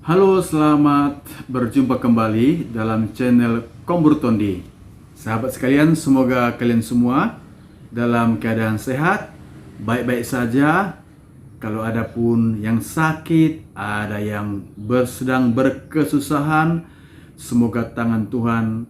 Halo, selamat berjumpa kembali dalam channel Kombur Tondi. Sahabat sekalian, semoga kalian semua dalam keadaan sehat, baik-baik saja. Kalau ada pun yang sakit, ada yang sedang berkesusahan, semoga tangan Tuhan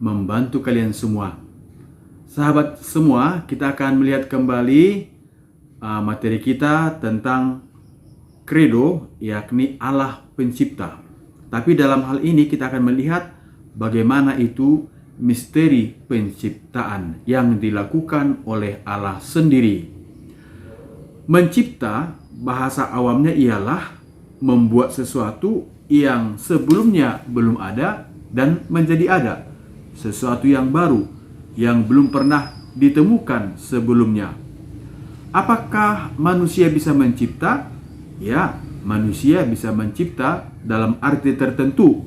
membantu kalian semua. Sahabat semua, kita akan melihat kembali materi kita tentang Credo, yakni Allah Pencipta. Tapi dalam hal ini kita akan melihat bagaimana itu misteri penciptaan yang dilakukan oleh Allah sendiri. Mencipta, bahasa awamnya ialah membuat sesuatu yang sebelumnya belum ada dan menjadi ada. Sesuatu yang baru, yang belum pernah ditemukan sebelumnya. Apakah manusia bisa mencipta? Ya, manusia bisa mencipta dalam arti tertentu.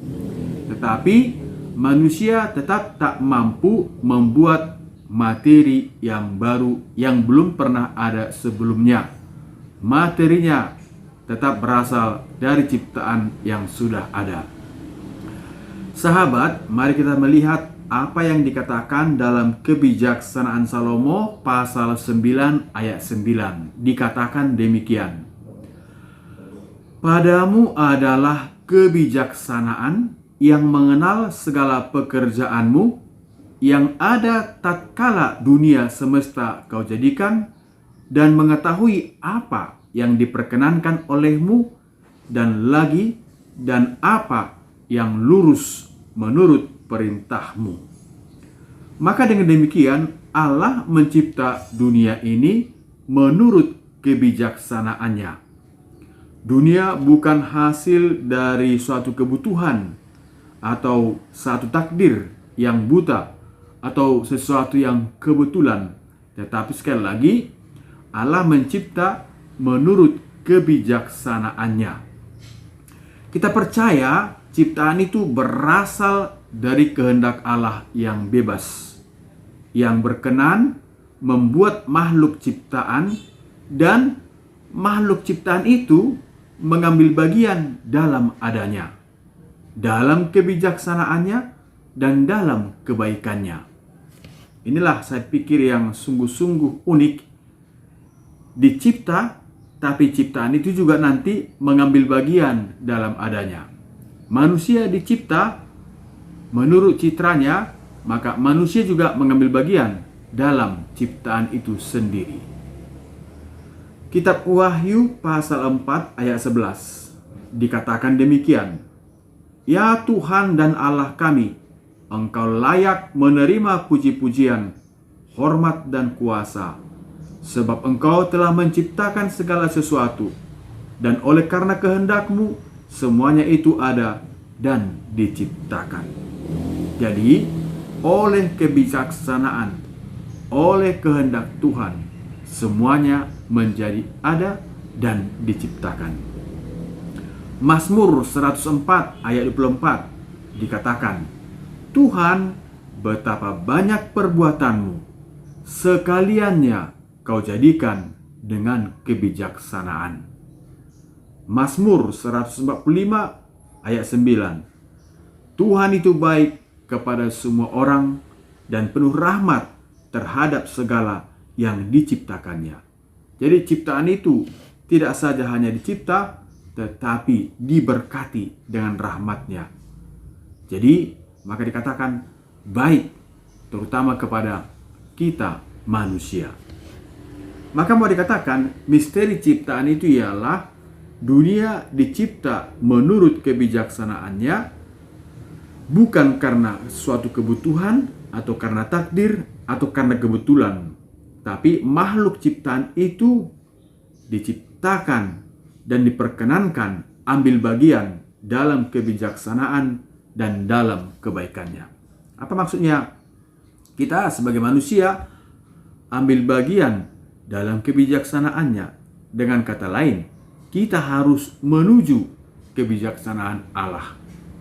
Tetapi manusia tetap tak mampu membuat materi yang baru yang belum pernah ada sebelumnya. Materinya tetap berasal dari ciptaan yang sudah ada. Sahabat, mari kita melihat apa yang dikatakan dalam Kebijaksanaan Salomo pasal 9 ayat 9. Dikatakan demikian. Padamu adalah kebijaksanaan yang mengenal segala pekerjaanmu, yang ada tatkala dunia semesta kau jadikan, dan mengetahui apa yang diperkenankan olehmu, dan apa yang lurus menurut perintahmu. Maka dengan demikian Allah mencipta dunia ini menurut kebijaksanaannya. Dunia bukan hasil dari suatu kebutuhan atau satu takdir yang buta atau sesuatu yang kebetulan. Tetapi sekali lagi, Allah mencipta menurut kebijaksanaannya. Kita percaya ciptaan itu berasal dari kehendak Allah yang bebas, yang berkenan membuat makhluk ciptaan, dan makhluk ciptaan itu mengambil bagian dalam adanya, dalam kebijaksanaannya, dan dalam kebaikannya. Inilah saya pikir yang sungguh-sungguh unik. Dicipta, tapi ciptaan itu juga nanti mengambil bagian dalam adanya. Manusia dicipta menurut citranya, maka manusia juga mengambil bagian dalam ciptaan itu sendiri. Kitab Wahyu pasal 4 ayat 11 dikatakan demikian. Ya Tuhan dan Allah kami, Engkau layak menerima puji-pujian, hormat dan kuasa, sebab Engkau telah menciptakan segala sesuatu, dan oleh karena kehendak-Mu semuanya itu ada dan diciptakan. Jadi, oleh kebijaksanaan, oleh kehendak Tuhan, semuanya menjadi ada dan diciptakan. Mazmur 104 ayat 24 dikatakan, Tuhan, betapa banyak perbuatanmu, sekaliannya kau jadikan dengan kebijaksanaan. Mazmur 145 ayat 9, Tuhan itu baik kepada semua orang dan penuh rahmat terhadap segala yang diciptakannya. Jadi ciptaan itu tidak saja hanya dicipta, tetapi diberkati dengan rahmatnya. Jadi maka dikatakan baik, terutama kepada kita manusia. Maka mau dikatakan misteri ciptaan itu ialah dunia dicipta menurut kebijaksanaannya, bukan karena suatu kebutuhan atau karena takdir atau karena kebetulan. Tapi makhluk ciptaan itu diciptakan dan diperkenankan ambil bagian dalam kebijaksanaan dan dalam kebaikannya. Apa maksudnya? Kita sebagai manusia ambil bagian dalam kebijaksanaannya. Dengan kata lain, kita harus menuju kebijaksanaan Allah.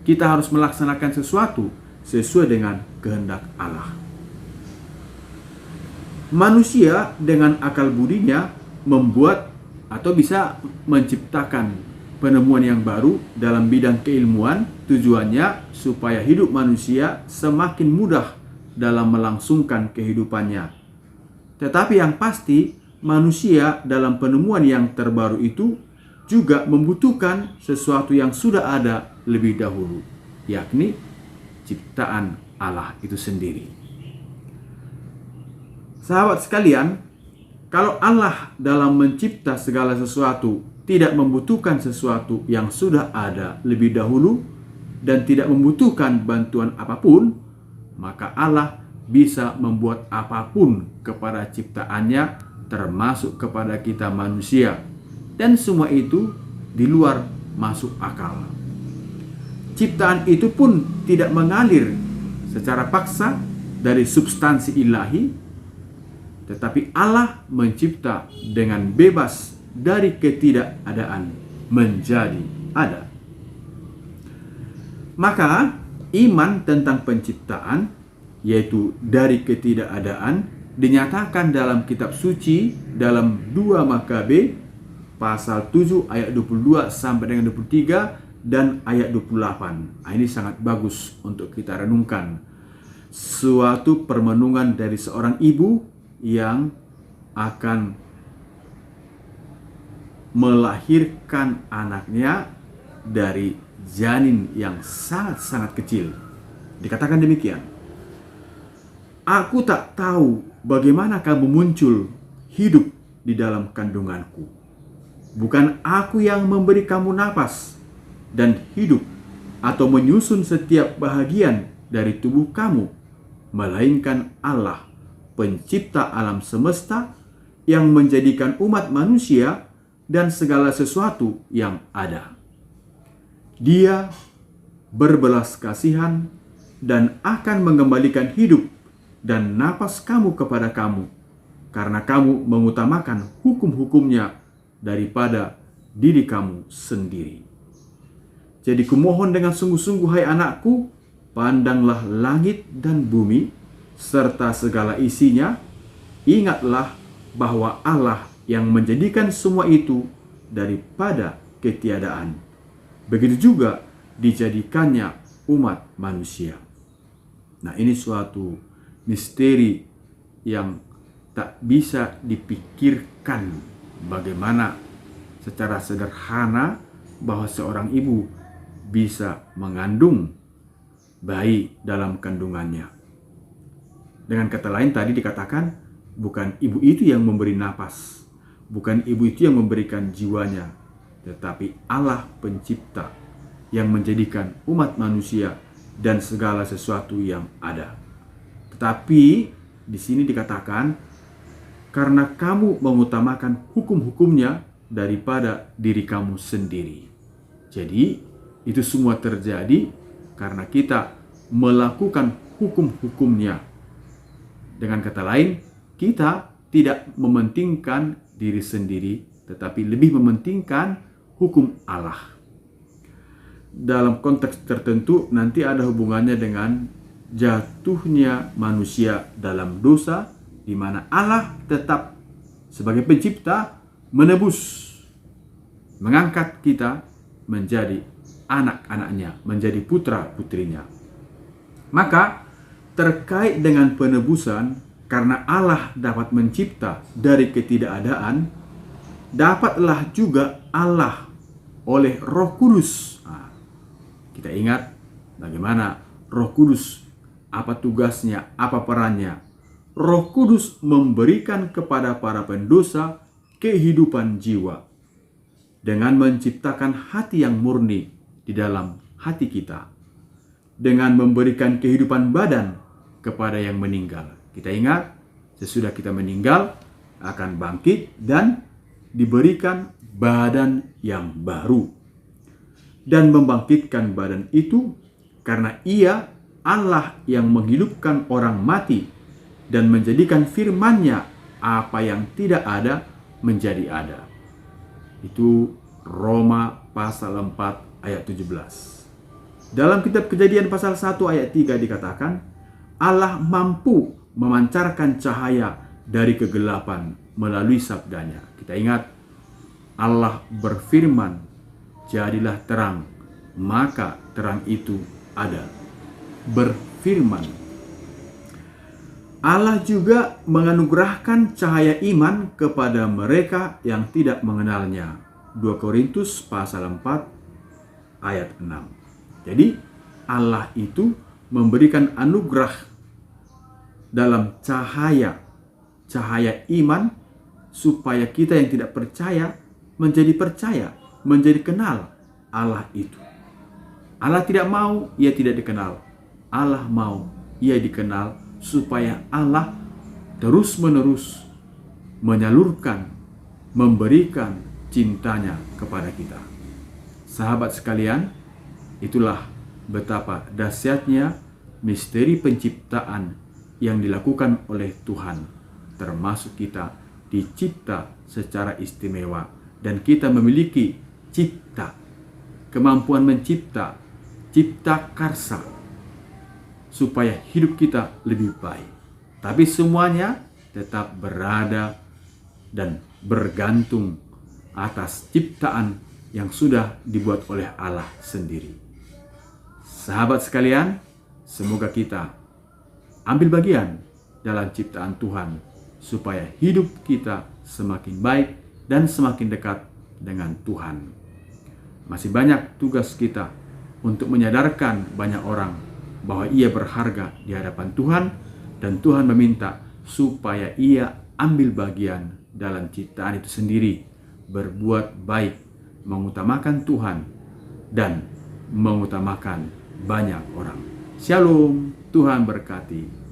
Kita harus melaksanakan sesuatu sesuai dengan kehendak Allah. Manusia dengan akal budinya membuat atau bisa menciptakan penemuan yang baru dalam bidang keilmuan, tujuannya supaya hidup manusia semakin mudah dalam melangsungkan kehidupannya. Tetapi yang pasti, manusia dalam penemuan yang terbaru itu juga membutuhkan sesuatu yang sudah ada lebih dahulu, yakni ciptaan Allah itu sendiri. Sahabat sekalian, kalau Allah dalam mencipta segala sesuatu tidak membutuhkan sesuatu yang sudah ada lebih dahulu dan tidak membutuhkan bantuan apapun, maka Allah bisa membuat apapun kepada ciptaannya, termasuk kepada kita manusia. Dan semua itu di luar masuk akal. Ciptaan itu pun tidak mengalir secara paksa dari substansi ilahi, tetapi Allah mencipta dengan bebas dari ketidakadaan menjadi ada. Maka iman tentang penciptaan, yaitu dari ketidakadaan, dinyatakan dalam kitab suci dalam 2 Makabe pasal 7 ayat 22 sampai dengan 23 dan ayat 28. Ini sangat bagus untuk kita renungkan. Suatu permenungan dari seorang ibu yang akan melahirkan anaknya dari janin yang sangat-sangat kecil. Dikatakan demikian, "Aku tak tahu bagaimana kamu muncul hidup di dalam kandunganku. Bukan aku yang memberi kamu napas dan hidup atau menyusun setiap bahagian dari tubuh kamu, melainkan Allah, pencipta alam semesta, yang menjadikan umat manusia dan segala sesuatu yang ada. Dia berbelas kasihan dan akan mengembalikan hidup dan napas kamu kepada kamu, karena kamu mengutamakan hukum-hukumnya daripada diri kamu sendiri. Jadi kumohon dengan sungguh-sungguh, hai anakku, pandanglah langit dan bumi, serta segala isinya. Ingatlah bahwa Allah yang menjadikan semua itu daripada ketiadaan. Begitu juga dijadikannya umat manusia." Nah, ini suatu misteri yang tak bisa dipikirkan, bagaimana secara sederhana bahwa seorang ibu bisa mengandung bayi dalam kandungannya. Dengan kata lain, tadi dikatakan bukan ibu itu yang memberi napas, bukan ibu itu yang memberikan jiwanya, tetapi Allah pencipta yang menjadikan umat manusia dan segala sesuatu yang ada. Tetapi di sini dikatakan, karena kamu mengutamakan hukum-hukumnya daripada diri kamu sendiri. Jadi itu semua terjadi karena kita melakukan hukum-hukumnya. Dengan kata lain, kita tidak mementingkan diri sendiri, tetapi lebih mementingkan hukum Allah. Dalam konteks tertentu nanti ada hubungannya dengan jatuhnya manusia dalam dosa, di mana Allah tetap sebagai pencipta menebus, mengangkat kita menjadi anak-anaknya, menjadi putra-putrinya. Maka terkait dengan penebusan, karena Allah dapat mencipta dari ketidakadaan, dapatlah juga Allah oleh Roh Kudus. Nah, kita ingat bagaimana Roh Kudus, apa tugasnya, apa perannya. Roh Kudus memberikan kepada para pendosa kehidupan jiwa dengan menciptakan hati yang murni di dalam hati kita, dengan memberikan kehidupan badan kepada yang meninggal. Kita ingat, sesudah kita meninggal akan bangkit dan diberikan badan yang baru. Dan membangkitkan badan itu karena Ia Allah yang menghidupkan orang mati dan menjadikan firman-Nya apa yang tidak ada menjadi ada. Itu Roma pasal 4 ayat 17. Dalam kitab Kejadian pasal 1 ayat 3 dikatakan, Allah mampu memancarkan cahaya dari kegelapan melalui sabdanya. Kita ingat, Allah berfirman jadilah terang, maka terang itu ada. Berfirman, Allah juga menganugerahkan cahaya iman kepada mereka yang tidak mengenalnya. 2 Korintus pasal 4 ayat 6. Jadi Allah itu memberikan anugerah dalam cahaya iman supaya kita yang tidak percaya menjadi percaya, menjadi kenal Allah itu. Allah tidak mau ia tidak dikenal. Allah mau ia dikenal supaya Allah terus-menerus menyalurkan, memberikan cintanya kepada kita. Sahabat sekalian, itulah betapa dahsyatnya misteri penciptaan yang dilakukan oleh Tuhan, termasuk kita dicipta secara istimewa dan kita memiliki cipta, kemampuan mencipta, cipta karsa, supaya hidup kita lebih baik. Tapi semuanya tetap berada dan bergantung atas ciptaan yang sudah dibuat oleh Allah sendiri. Sahabat sekalian, semoga kita ambil bagian dalam ciptaan Tuhan supaya hidup kita semakin baik dan semakin dekat dengan Tuhan. Masih banyak tugas kita untuk menyadarkan banyak orang bahwa ia berharga di hadapan Tuhan, dan Tuhan meminta supaya ia ambil bagian dalam ciptaan itu sendiri, berbuat baik, mengutamakan Tuhan, dan mengutamakan banyak orang. Shalom, Tuhan berkati.